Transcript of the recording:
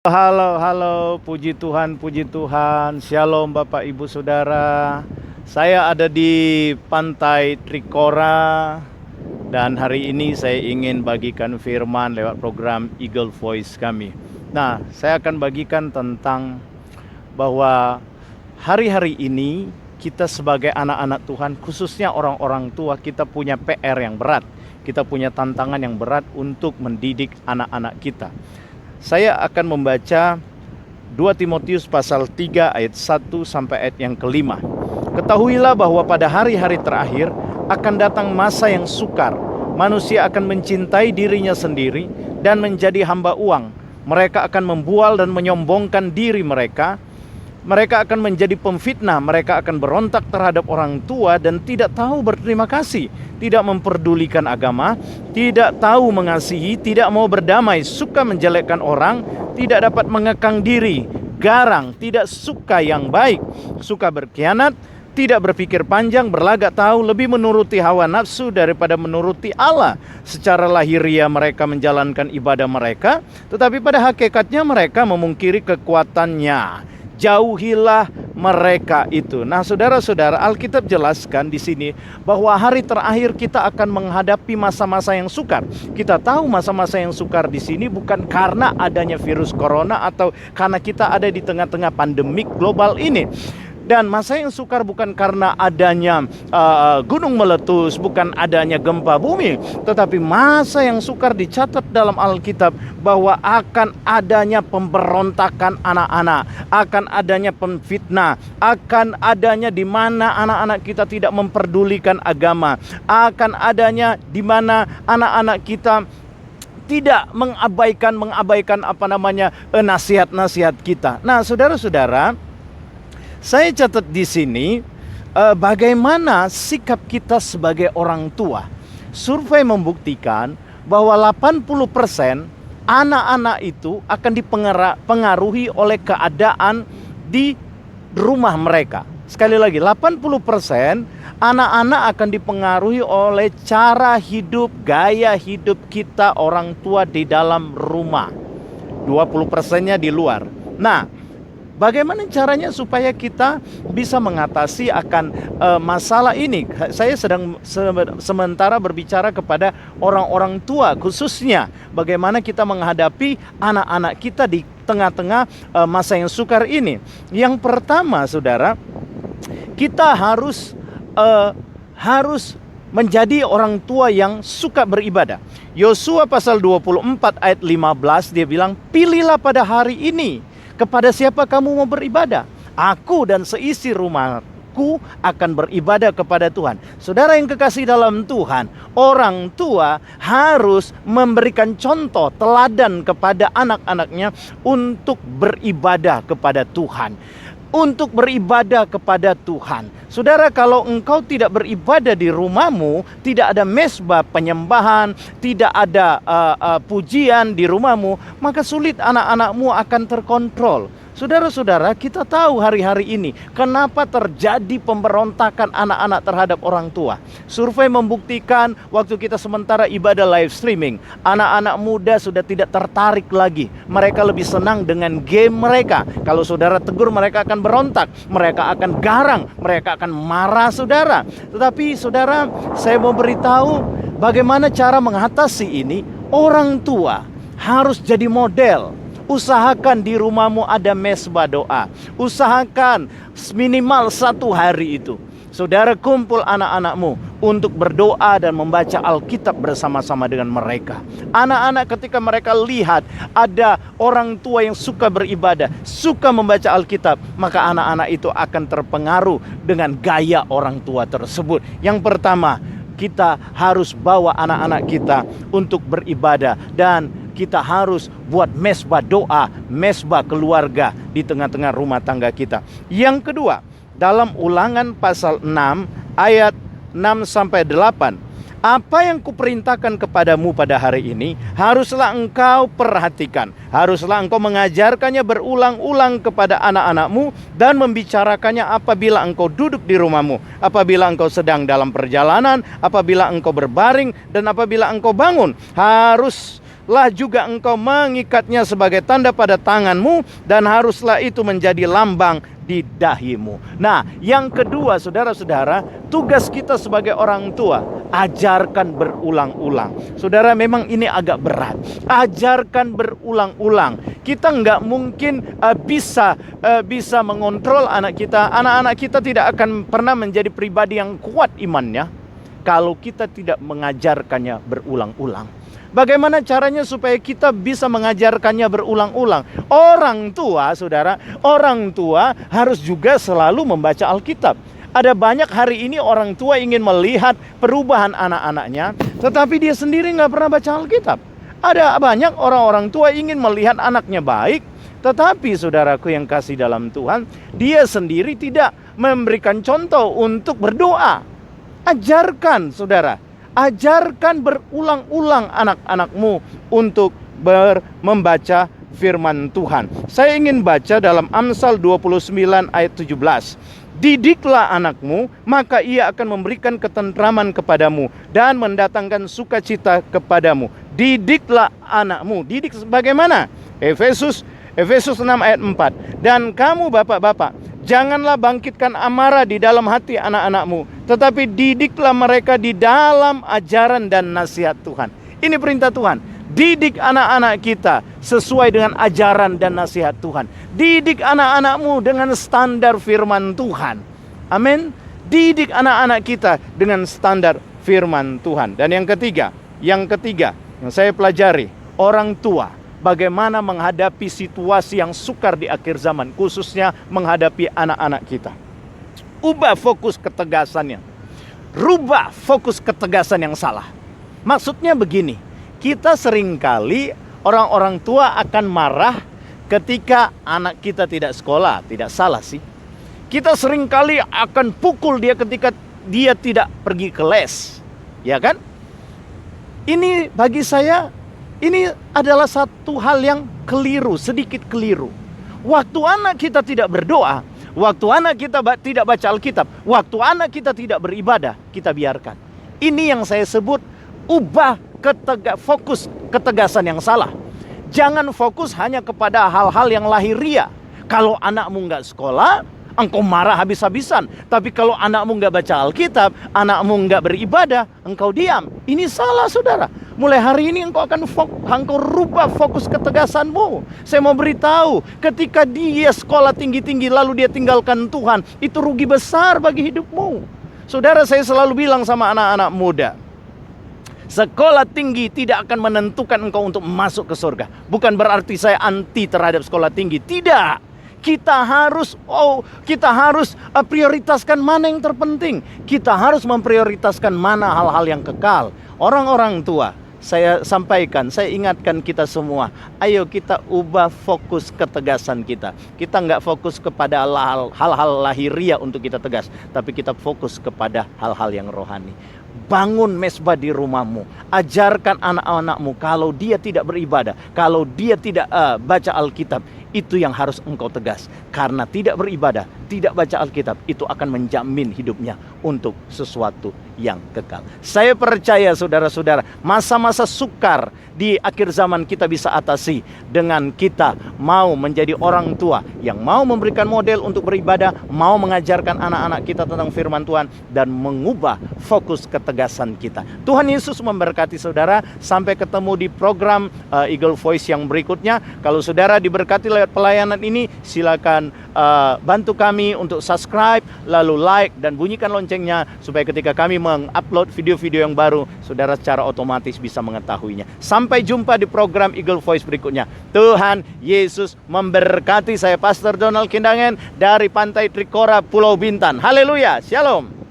Halo, halo, puji Tuhan, Shalom Bapak Ibu Saudara. Saya ada di Pantai Trikora dan hari ini saya ingin bagikan firman lewat program Eagle Voice kami. Nah, saya akan bagikan tentang bahwa hari-hari ini kita sebagai anak-anak Tuhan, khususnya orang-orang tua, kita punya PR yang berat. Kita punya tantangan yang berat untuk mendidik anak-anak kita. Saya akan membaca 2 Timotius pasal 3 ayat 1 sampai ayat yang kelima. Ketahuilah bahwa pada hari-hari terakhir akan datang masa yang sukar. Manusia akan mencintai dirinya sendiri dan menjadi hamba uang. Mereka akan membual dan menyombongkan diri mereka. Mereka akan menjadi pemfitnah, mereka akan berontak terhadap orang tua dan tidak tahu berterima kasih, tidak memperdulikan agama, tidak tahu mengasihi, tidak mau berdamai, suka menjelekkan orang, tidak dapat mengekang diri, garang, tidak suka yang baik, suka berkhianat, tidak berpikir panjang, berlagak tahu, lebih menuruti hawa nafsu daripada menuruti Allah. Secara lahiriah mereka menjalankan ibadah mereka, tetapi pada hakikatnya mereka memungkiri kekuatannya. Jauhilah mereka itu. Nah, saudara-saudara, Alkitab jelaskan di sini bahwa hari terakhir kita akan menghadapi masa-masa yang sukar. Kita tahu masa-masa yang sukar di sini bukan karena adanya virus corona atau karena kita ada di tengah-tengah pandemik global ini. Dan masa yang sukar bukan karena adanya gunung meletus, bukan adanya gempa bumi, tetapi masa yang sukar dicatat dalam Alkitab bahwa akan adanya pemberontakan anak-anak, akan adanya pemfitnah, akan adanya di mana anak-anak kita tidak memperdulikan agama, akan adanya di mana anak-anak kita tidak mengabaikan nasihat-nasihat kita. Nah, saudara-saudara, saya catat di sini bagaimana sikap kita sebagai orang tua. Survei membuktikan bahwa 80% anak-anak itu akan dipengaruhi oleh keadaan di rumah mereka. Sekali lagi, 80% anak-anak akan dipengaruhi oleh cara hidup, gaya hidup kita orang tua di dalam rumah. 20%-nya di luar. Nah, bagaimana caranya supaya kita bisa mengatasi akan masalah ini? Saya sedang sementara berbicara kepada orang-orang tua, khususnya bagaimana kita menghadapi anak-anak kita di tengah-tengah masa yang sukar ini. Yang pertama, saudara, kita harus menjadi orang tua yang suka beribadah. Yosua pasal 24 ayat 15 dia bilang, "Pilihlah pada hari ini kepada siapa kamu mau beribadah. Aku dan seisi rumahku akan beribadah kepada Tuhan." Saudara yang kekasih dalam Tuhan, orang tua harus memberikan contoh teladan kepada anak-anaknya untuk beribadah kepada Tuhan. Untuk beribadah kepada Tuhan. Saudara, kalau engkau tidak beribadah di rumahmu, tidak ada mezbah penyembahan, tidak ada pujian di rumahmu, maka sulit anak-anakmu akan terkontrol. Saudara-saudara, kita tahu hari-hari ini kenapa terjadi pemberontakan anak-anak terhadap orang tua. Survei membuktikan waktu kita sementara ibadah live streaming, anak-anak muda sudah tidak tertarik lagi. Mereka lebih senang dengan game mereka. Kalau saudara tegur, mereka akan berontak, mereka akan garang, mereka akan marah, saudara. Tetapi saudara, saya mau beritahu bagaimana cara mengatasi ini. Orang tua harus jadi model. Usahakan di rumahmu ada mezbah doa. Usahakan minimal 1 hari itu saudara kumpul anak-anakmu untuk berdoa dan membaca Alkitab bersama-sama dengan mereka. Anak-anak ketika mereka lihat ada orang tua yang suka beribadah, suka membaca Alkitab, maka anak-anak itu akan terpengaruh dengan gaya orang tua tersebut. Yang pertama, kita harus bawa anak-anak kita untuk beribadah dan kita harus buat mezbah doa, mezbah keluarga di tengah-tengah rumah tangga kita. Yang kedua, dalam Ulangan pasal 6 ayat 6 sampai 8. Apa yang kuperintahkan kepadamu pada hari ini, haruslah engkau perhatikan. Haruslah engkau mengajarkannya berulang-ulang kepada anak-anakmu dan membicarakannya apabila engkau duduk di rumahmu, apabila engkau sedang dalam perjalanan, apabila engkau berbaring, dan apabila engkau bangun. haruslah juga engkau mengikatnya sebagai tanda pada tanganmu, dan haruslah itu menjadi lambang di dahimu. Nah, yang kedua, saudara-saudara, tugas kita sebagai orang tua, ajarkan berulang-ulang. Saudara, memang ini agak berat. Ajarkan berulang-ulang. Kita nggak mungkin bisa mengontrol anak kita. Anak-anak kita tidak akan pernah menjadi pribadi yang kuat imannya kalau kita tidak mengajarkannya berulang-ulang. Bagaimana caranya supaya kita bisa mengajarkannya berulang-ulang? Orang tua, saudara, orang tua harus juga selalu membaca Alkitab. Ada banyak hari ini orang tua ingin melihat perubahan anak-anaknya, tetapi dia sendiri nggak pernah baca Alkitab. Ada banyak orang-orang tua ingin melihat anaknya baik, tetapi saudaraku yang kasih dalam Tuhan, dia sendiri tidak memberikan contoh untuk berdoa. Ajarkan, saudara. Ajarkan berulang-ulang anak-anakmu untuk membaca firman Tuhan. Saya ingin baca dalam Amsal 29 ayat 17. Didiklah anakmu, maka ia akan memberikan ketentraman kepadamu dan mendatangkan sukacita kepadamu. Didiklah anakmu. Didik bagaimana? Efesus 6 ayat 4. Dan kamu bapak-bapak, janganlah bangkitkan amarah di dalam hati anak-anakmu, tetapi didiklah mereka di dalam ajaran dan nasihat Tuhan. Ini perintah Tuhan. Didik anak-anak kita sesuai dengan ajaran dan nasihat Tuhan. Didik anak-anakmu dengan standar firman Tuhan. Amin. Didik anak-anak kita dengan standar firman Tuhan. Dan yang ketiga yang saya pelajari, orang tua bagaimana menghadapi situasi yang sukar di akhir zaman, khususnya menghadapi anak-anak kita. Ubah fokus ketegasannya. Rubah fokus ketegasan yang salah. Maksudnya begini, kita seringkali orang-orang tua akan marah ketika anak kita tidak sekolah. Tidak salah sih. Kita seringkali akan pukul dia ketika dia tidak pergi ke les. Ya kan? Ini bagi saya, ini adalah satu hal yang keliru, sedikit keliru. Waktu anak kita tidak berdoa, waktu anak kita tidak baca Alkitab, waktu anak kita tidak beribadah, kita biarkan. Ini yang saya sebut ubah fokus ketegasan yang salah. Jangan fokus hanya kepada hal-hal yang lahiria. Kalau anakmu nggak sekolah, engkau marah habis-habisan. Tapi kalau anakmu nggak baca Alkitab, anakmu nggak beribadah, engkau diam. Ini salah, saudara. Mulai hari ini engkau akan rubah fokus ketegasanmu. Saya mau beritahu, ketika dia sekolah tinggi-tinggi lalu dia tinggalkan Tuhan, itu rugi besar bagi hidupmu. Saudara, saya selalu bilang sama anak-anak muda, sekolah tinggi tidak akan menentukan engkau untuk masuk ke surga. Bukan berarti saya anti terhadap sekolah tinggi. Tidak. Kita harus prioritaskan mana yang terpenting. Kita harus memprioritaskan mana hal-hal yang kekal. Orang-orang tua, saya sampaikan, saya ingatkan kita semua, ayo kita ubah fokus ketegasan kita. Kita nggak fokus kepada hal-hal lahiriah untuk kita tegas, tapi kita fokus kepada hal-hal yang rohani. Bangun mesbah di rumahmu. Ajarkan anak-anakmu kalau dia tidak beribadah, kalau dia tidak baca Alkitab, itu yang harus engkau tegas. Karena tidak beribadah, tidak baca Alkitab, itu akan menjamin hidupnya untuk sesuatu yang kekal. Saya percaya saudara-saudara, masa-masa sukar di akhir zaman kita bisa atasi dengan kita mau menjadi orang tua yang mau memberikan model untuk beribadah, mau mengajarkan anak-anak kita tentang firman Tuhan, dan mengubah fokus ketegasan kita. Tuhan Yesus memberkati saudara. Sampai ketemu di program Eagle Voice yang berikutnya. Kalau saudara diberkati lewat pelayanan ini, silakan bantu kami untuk subscribe, lalu like, dan bunyikan loncengnya supaya ketika kami mengupload video-video yang baru, saudara secara otomatis bisa mengetahuinya. Sampai jumpa di program Eagle Voice berikutnya. Tuhan Yesus memberkati. Saya Pastor Donald Kindangen dari Pantai Trikora, Pulau Bintan. Haleluya, shalom.